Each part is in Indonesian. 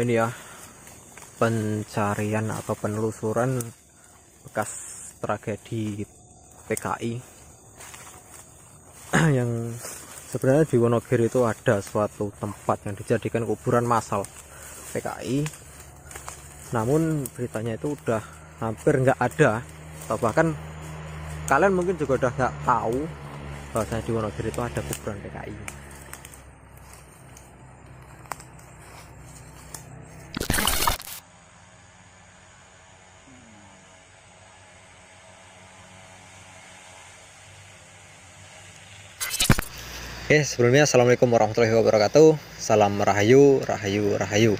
Ini ya, pencarian atau penelusuran bekas tragedi PKI yang sebenarnya di Wonogiri itu ada suatu tempat yang dijadikan kuburan massal PKI, namun beritanya itu udah hampir nggak ada, atau bahkan kalian mungkin juga udah nggak tahu bahwasanya di Wonogiri itu ada kuburan PKI. Oke, sebelumnya assalamualaikum warahmatullahi wabarakatuh. Salam rahayu, rahayu, rahayu.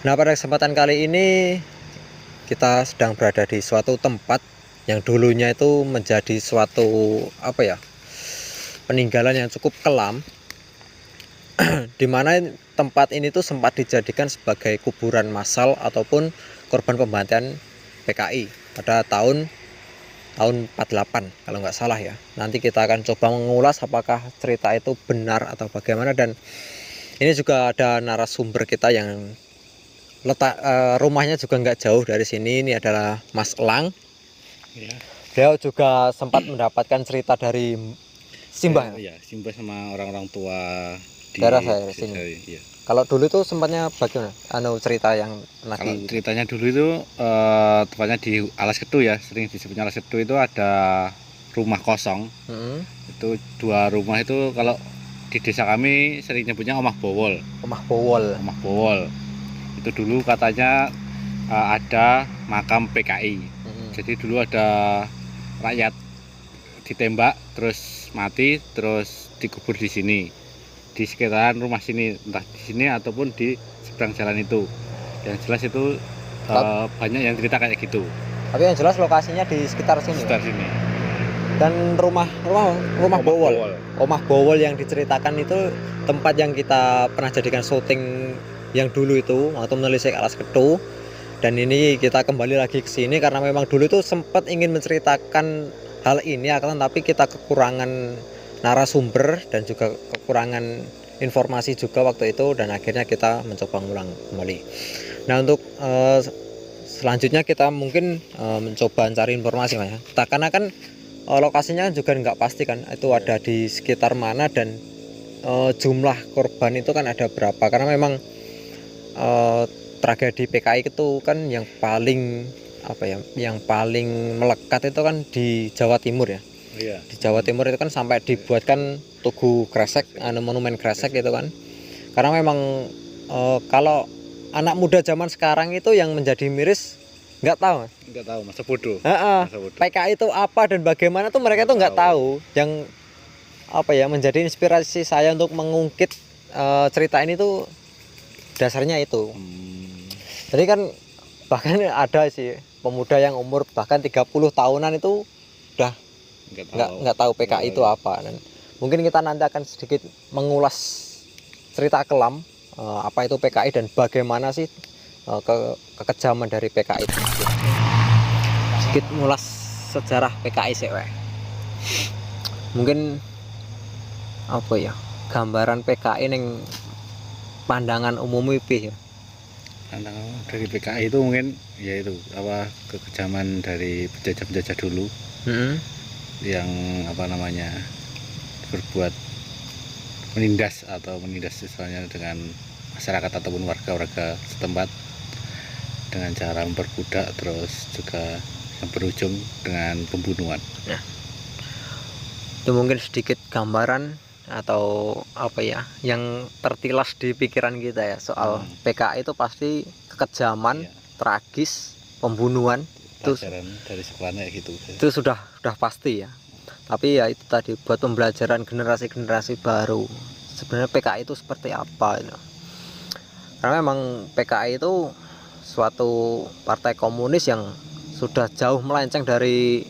Nah, pada kesempatan kali ini kita sedang berada di suatu tempat yang dulunya itu menjadi suatu peninggalan yang cukup kelam, dimana tempat ini tuh sempat dijadikan sebagai kuburan massal ataupun korban pembantaian PKI pada tahun 48 kalau nggak salah ya. Nanti kita akan coba mengulas apakah cerita itu benar atau bagaimana, dan ini juga ada narasumber kita yang letak rumahnya juga nggak jauh dari sini. Ini adalah Mas Elang ya. Beliau juga sempat mendapatkan cerita dari Simbah ya, Simbah sama orang-orang tua di daerah saya sini ya. Kalau dulu itu sempatnya bagaimana cerita yang kalau ceritanya dulu itu tepatnya di Alas Kedu ya, sering disebutnya Alas Kedu. Itu ada rumah kosong. Itu dua rumah itu kalau di desa kami sering nyebutnya Omah Bowol. Omah Bowol. Omah Bowol. Itu dulu katanya ada makam PKI. Jadi dulu ada rakyat ditembak terus mati, terus dikubur di sini, di sekitaran rumah sini, entah di sini ataupun di seberang jalan itu. Yang jelas itu banyak yang cerita kayak gitu. Tapi yang jelas lokasinya di sekitar sini. Sekitar sini. Dan rumah Bowol. Omah Bowol yang diceritakan itu tempat yang kita pernah jadikan syuting yang dulu itu atau menelisik Alas Kedu. Dan ini kita kembali lagi ke sini karena memang dulu itu sempat ingin menceritakan hal ini, akan tapi kita kekurangan narasumber dan juga kekurangan informasi juga waktu itu, dan akhirnya kita mencoba ngulang kembali. Nah, untuk selanjutnya kita mungkin mencoba mencari informasi ya. Karena kan lokasinya juga nggak pasti kan, itu ada di sekitar mana, dan jumlah korban itu kan ada berapa, karena memang tragedi PKI itu kan yang paling yang paling melekat itu kan di Jawa Timur ya. Iya. Di Jawa Timur itu kan sampai dibuatkan tugu kresek, monumen kresek gitu kan. Karena memang kalau anak muda zaman sekarang itu yang menjadi miris nggak tahu. Nggak tahu, masa bodoh. PKI itu apa dan bagaimana tuh mereka tuh nggak tahu. Yang menjadi inspirasi saya untuk mengungkit cerita ini tuh dasarnya itu. Jadi kan bahkan ada sih pemuda yang umur bahkan 30 tahunan itu udah nggak tahu PKI itu apa. Dan mungkin kita nanti akan sedikit mengulas cerita kelam apa itu PKI dan bagaimana sih kekejaman dari PKI itu. Sedikit ngulas sejarah PKI sih. Mungkin gambaran PKI ning pandangan umum itu ya. Dari PKI itu mungkin ya itu kekejaman dari penjajah-penjajah dulu. Yang berbuat menindas misalnya dengan masyarakat ataupun warga-warga setempat dengan cara memperbudak, terus juga yang berujung dengan pembunuhan. Itu mungkin sedikit gambaran atau yang tertilas di pikiran kita ya soal PKI itu pasti kekejaman, tragis, pembunuhan. Pelajaran dari sekolahnya gitu. Itu sudah pasti ya. Tapi ya itu tadi buat pembelajaran generasi baru. Sebenarnya PKI itu seperti apa itu. Karena memang PKI itu suatu partai komunis yang sudah jauh melenceng dari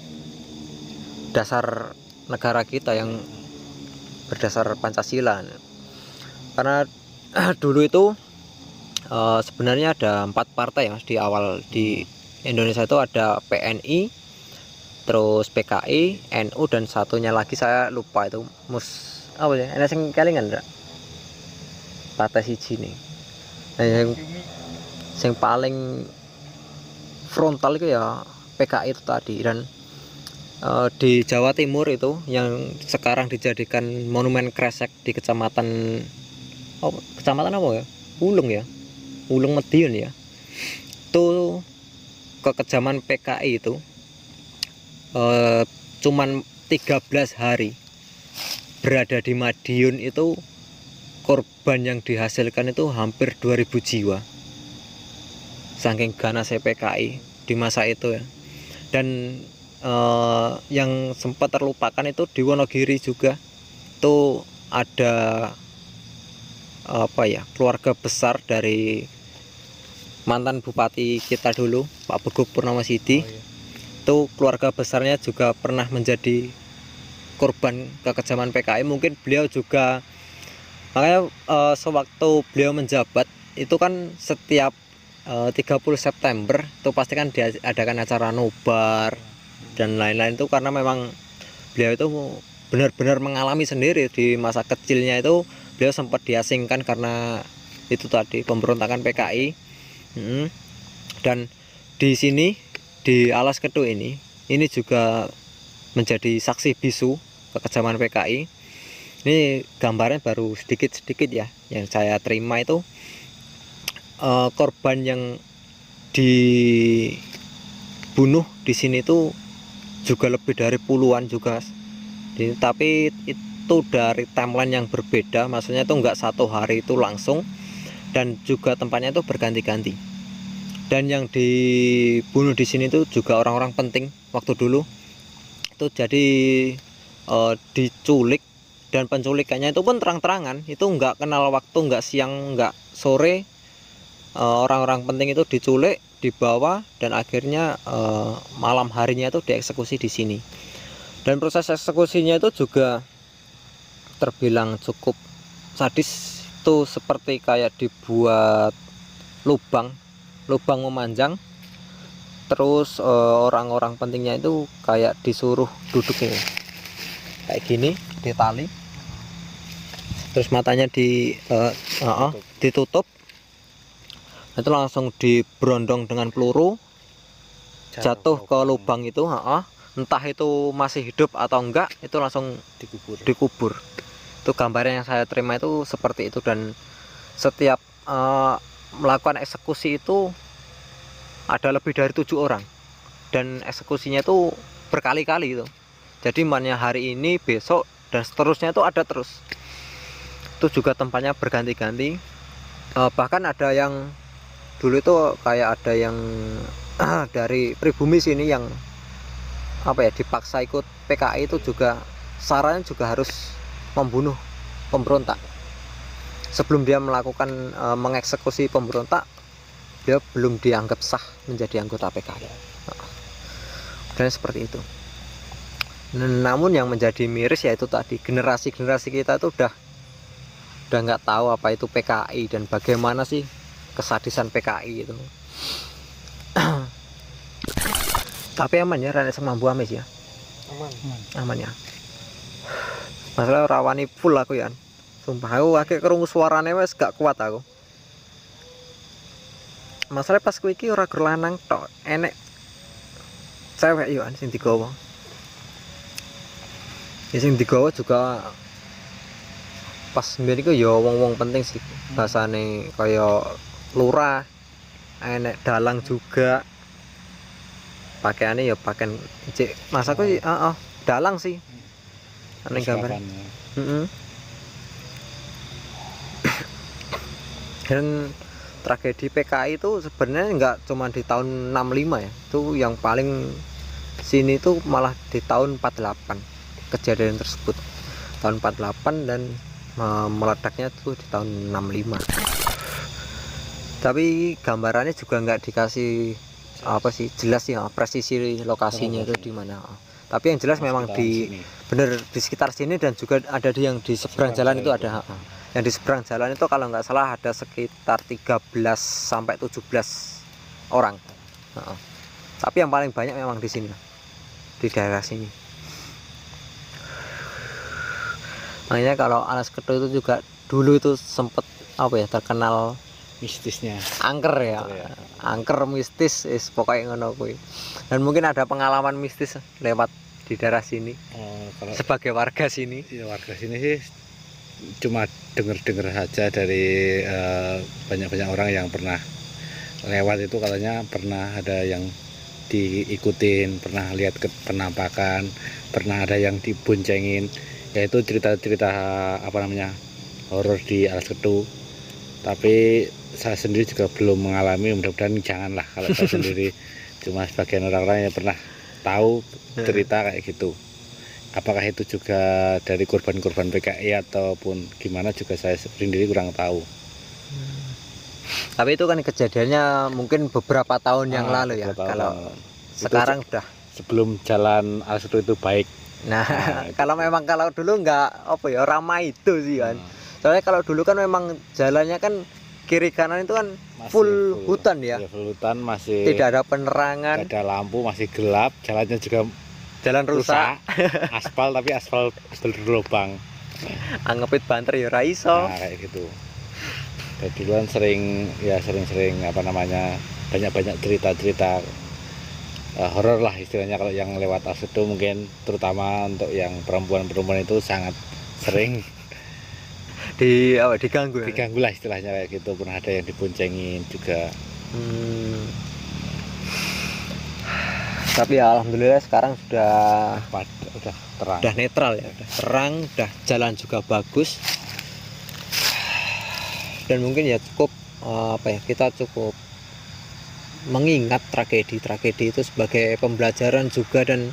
dasar negara kita yang berdasar Pancasila. Karena dulu itu sebenarnya ada 4 partai Mas di awal di Indonesia itu. Ada PNI, terus PKI, NU, dan satunya lagi saya lupa itu ada sing kelingan enggak? Partai siji nih. yang paling frontal itu ya PKI itu tadi. Dan di Jawa Timur itu yang sekarang dijadikan monumen kresek di kecamatan apa ya, Ulung ya, Ulung Medion ya, itu kekejaman PKI itu cuman 13 hari berada di Madiun itu korban yang dihasilkan itu hampir 2000 jiwa, saking ganasnya PKI di masa itu ya. Dan yang sempat terlupakan itu di Wonogiri juga, itu ada apa ya, keluarga besar dari mantan bupati kita dulu, Pak Beguk Purnamasidi. Itu keluarga besarnya juga pernah menjadi korban kekejaman PKI. Mungkin beliau juga, makanya sewaktu beliau menjabat itu kan setiap 30 September itu pasti kan diadakan acara nobar dan lain-lain, itu karena memang beliau itu benar-benar mengalami sendiri di masa kecilnya itu. Beliau sempat diasingkan karena itu tadi pemberontakan PKI. Dan di sini di Alas Ketu ini juga menjadi saksi bisu kekejaman PKI. Ini gambarnya baru sedikit-sedikit ya yang saya terima itu. Korban yang dibunuh di sini itu juga lebih dari puluhan juga. Tapi itu dari timeline yang berbeda, maksudnya itu enggak satu hari itu langsung, dan juga tempatnya itu berganti-ganti. Dan yang dibunuh di sini itu juga orang-orang penting waktu dulu. Itu jadi diculik, dan penculikannya itu pun terang-terangan, itu enggak kenal waktu, enggak siang, enggak sore. Orang-orang penting itu diculik, dibawa, dan akhirnya malam harinya itu dieksekusi di sini. Dan proses eksekusinya itu juga terbilang cukup sadis. Itu seperti kayak dibuat lubang memanjang, terus orang-orang pentingnya itu kayak disuruh duduk ini kayak gini, ditali, terus matanya ditutup, itu langsung diberondong dengan peluru, jatuh ke lubang itu. Entah itu masih hidup atau enggak, itu langsung dikubur. Itu gambarnya yang saya terima itu seperti itu. Dan setiap melakukan eksekusi itu ada lebih dari 7 orang, dan eksekusinya itu berkali-kali itu. Jadi mana hari ini, besok, dan seterusnya itu ada terus. Itu juga tempatnya berganti-ganti. Bahkan ada yang dulu itu kayak ada yang dari pribumi sini yang apa ya, dipaksa ikut PKI itu juga sarannya juga harus membunuh pemberontak. Sebelum dia melakukan mengeksekusi pemberontak, dia belum dianggap sah menjadi anggota PKI. Dan seperti itu. Namun yang menjadi miris yaitu tadi, generasi-generasi kita itu udah nggak tahu apa itu PKI dan bagaimana sih kesadisan PKI itu. Tapi aman ya, Rane sama Bu Amis ya. Aman ya. Masalah rawani full aku ya. Sumpah aku akeh krungu suarane wis gak kuat aku. Masalah pas kuwi iki ora ger lanang tok, enek cewek yo sing digawa. Ya sing digawa juga pas mbiyen iku ya wong-wong penting sih. Bahasane kaya lurah, enek dalang juga. Pakaiannya ya pakaian cek masaku dalang sih. Aneh gambar. Dan tragedi PKI itu sebenarnya nggak cuma di tahun 65 ya. Itu yang paling sini itu malah di tahun 48 kejadian tersebut. Tahun 48 dan meledaknya tuh di tahun 65. Tapi gambarannya juga nggak dikasih apa sih jelas ya, presisi lokasinya itu di mana. Tapi yang jelas memang bener di sekitar sini, dan juga ada yang di seberang jalan itu ada. Yang di seberang jalan itu kalau nggak salah ada sekitar 13 sampai 17 orang. Tapi yang paling banyak memang di sini, di daerah sini. Makanya kalau Alas Ketu itu juga dulu itu sempet apa ya, terkenal mistisnya. Angker ya. Gitu ya. Angker mistis pokoknya ngono kuwi. Dan mungkin ada pengalaman mistis lewat di daerah sini Kalau sebagai warga sini. ya, warga sini sih cuma dengar-dengar saja dari banyak-banyak orang yang pernah lewat itu, katanya pernah ada yang diikutin, pernah lihat penampakan, pernah ada yang diboncengin, yaitu cerita-cerita apa namanya horor di Alas Ketu. Tapi saya sendiri juga belum mengalami, mudah-mudahan janganlah kalau saya sendiri. Cuma sebagian orang-orang yang pernah tahu cerita kayak gitu. Apakah itu juga dari korban-korban PKI ataupun gimana juga saya sendiri kurang tahu. Tapi itu kan kejadiannya mungkin beberapa tahun yang lalu ya. beberapa tahun Kalau lalu. sekarang udah. Sebelum jalan Alas Ketu itu baik. Nah, itu. kalau memang kalau dulu nggak apa ya ramai itu sih kan. Soalnya kalau dulu kan memang jalannya kan kiri kanan itu kan Masih full hutan ya. Full hutan, masih Tidak ada penerangan, tidak ada lampu, masih gelap, jalannya juga jalan rusak, aspal tapi aspal berlubang. angepit banter ya ra iso. Nah, kayak gitu. Dan duluan sering apa namanya banyak cerita horor lah istilahnya kalau yang lewat Alas Ketu, mungkin terutama untuk yang perempuan itu sangat sering Diganggu ya. diganggu lah istilahnya kayak gitu. Pernah ada yang diboncengin juga. Tapi ya alhamdulillah sekarang sudah Terang. udah netral ya, udah terang, udah jalan juga bagus. Dan mungkin ya cukup kita cukup mengingat tragedi-tragedi itu sebagai pembelajaran juga, dan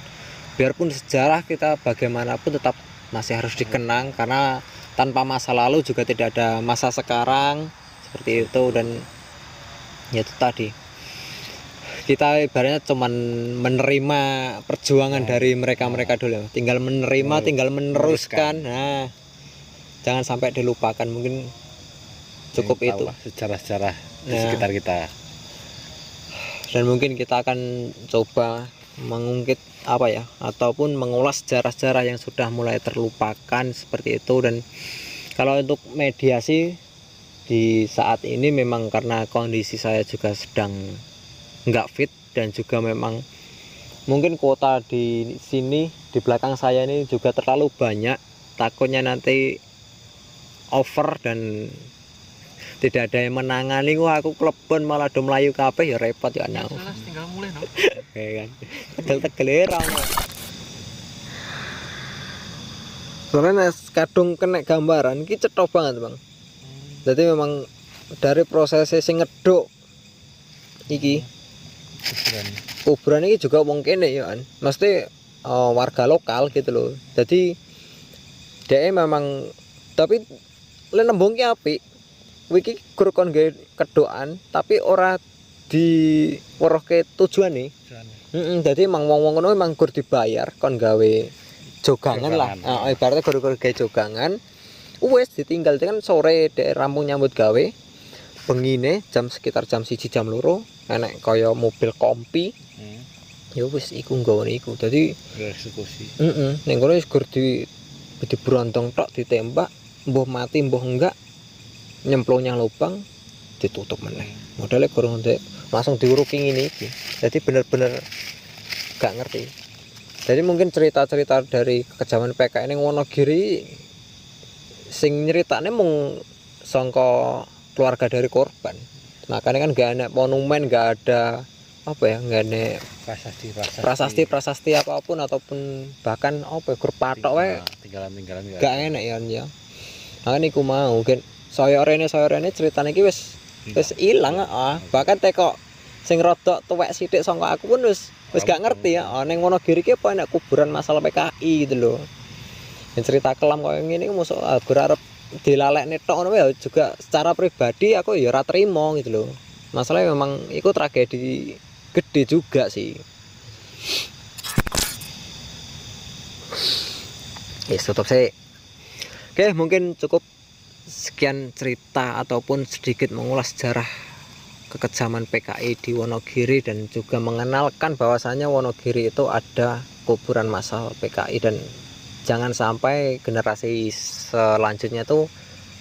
biarpun sejarah kita bagaimanapun tetap masih harus dikenang, karena tanpa masa lalu juga tidak ada masa sekarang seperti itu. Dan ya itu tadi, kita ibaratnya cuman menerima perjuangan dari mereka dulu, tinggal menerima, tinggal meneruskan. Nah, jangan sampai dilupakan, mungkin cukup itu sejarah-sejarah di Nah. sekitar kita. Dan mungkin kita akan coba mengungkit ataupun mengulas sejarah-sejarah yang sudah mulai terlupakan seperti itu. Dan kalau untuk mediasi di saat ini memang karena kondisi saya juga sedang nggak fit, dan juga memang mungkin kuota di sini di belakang saya ini juga terlalu banyak, takutnya nanti over dan tidak ada yang menangani. Wah, aku klebon malah do mlayu kabeh ya repot ya anak. Tinggal mulai no. Kayak kan tegel-tegelerang. Soalnya kadung kena gambaran iki cetha banget, Bang. Jadi memang dari prosesnya sing ngeduk iki kuburan ini juga wong kene ya kan. Mesti warga lokal gitu loh. Jadi dia memang, tapi le nembung ki apik. Wiki gur kon gawe kedokan tapi ora diwerohke tujuane. Jadi emang wong-wong ngono emang gur dibayar kon gawe jogangan lah. Ibaratnya gur gawe jogangan. Wis ditinggal kan sore dek rampung nyambut gawe. Bengine sekitar jam 1 jam 2 enek kaya mobil kompi. Ya wis iku nggone iku. Dadi eksekusi. Ning kono wis gur dibrondong tok, ditembak, mbuh mati mbuh enggak. Nyemplungnya lubang ditutup meneh. Modalnya kurang langsung diuruki ini iki. Jadi bener-bener gak ngerti. Jadi mungkin cerita-cerita dari kekejaman PKI ning Wonogiri sing nyeritane mung sangka keluarga dari korban. Makanya kan gak ada monumen, gak ada gak ada prasasti apapun, ataupun bahkan grup patok wae tinggalan gak enak ya. Makanya iku mau mungkin soyorene ceritane iki wis ilang. Bahkan teko sing rodok tuwek sithik sangka aku pun wis gak ngerti ya. Ning Wonogiri ki apa enak kuburan masalah PKI gitu loh. Yang cerita kelam koyo ngene mosok arep dilalekne tok ngono ya, juga secara pribadi aku ya ora trimo gitu loh. Masalahnya memang itu tragedi gede juga sih. Tutup sih. Oke, mungkin cukup sekian cerita ataupun sedikit mengulas sejarah kekejaman PKI di Wonogiri, dan juga mengenalkan bahwasannya Wonogiri itu ada kuburan massal PKI, dan jangan sampai generasi selanjutnya tuh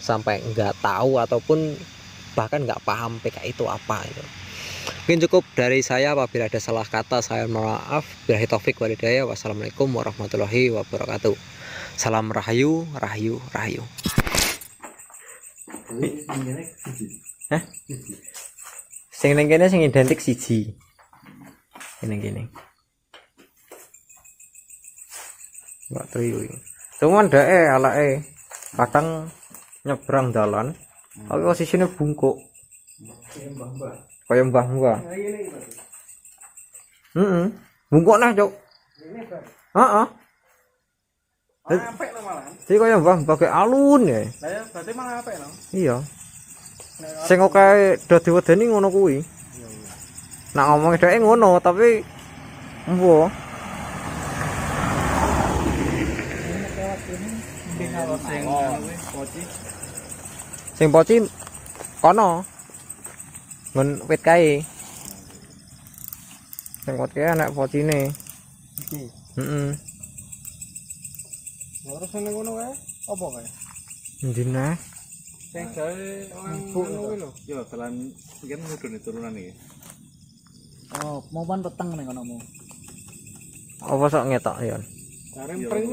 sampai nggak tahu ataupun bahkan nggak paham PKI itu apa itu. Mungkin cukup dari saya, apabila ada salah kata saya mohon maaf. Billahi taufik walhidayah. Wassalamualaikum warahmatullahi wabarakatuh. Salam rahayu, rahayu, rahayu. Hah? Sing ning kene sing identik siji. Gini. Mbak Triwi. Cuman dheke alake kadang nyebrang dalan, tapi posisinya bungkuk. Kaya mbah-mbah. Bungkuk nah, Cuk. Heeh. Apik to malah. Jadi kaya mbah-mbah kayak alun ya. Lah ya berarti malah apik no. Iya. Sing oke dadi wedeni ngono kuwi. Nak ngomong dheke ngono, tapi embo. Sing poci kono. Ngen wit kae. Sing wit kae anak pocine. Iki. Heeh. Terus ngene ngono kae apa kae? Endi nah? Sing gawe ngono kuwi lho. Yo dalan mungkin mudune turunan iki. Oh, mau pan peteng ning kono mu. Apa sok ngetok ya? Bareng pring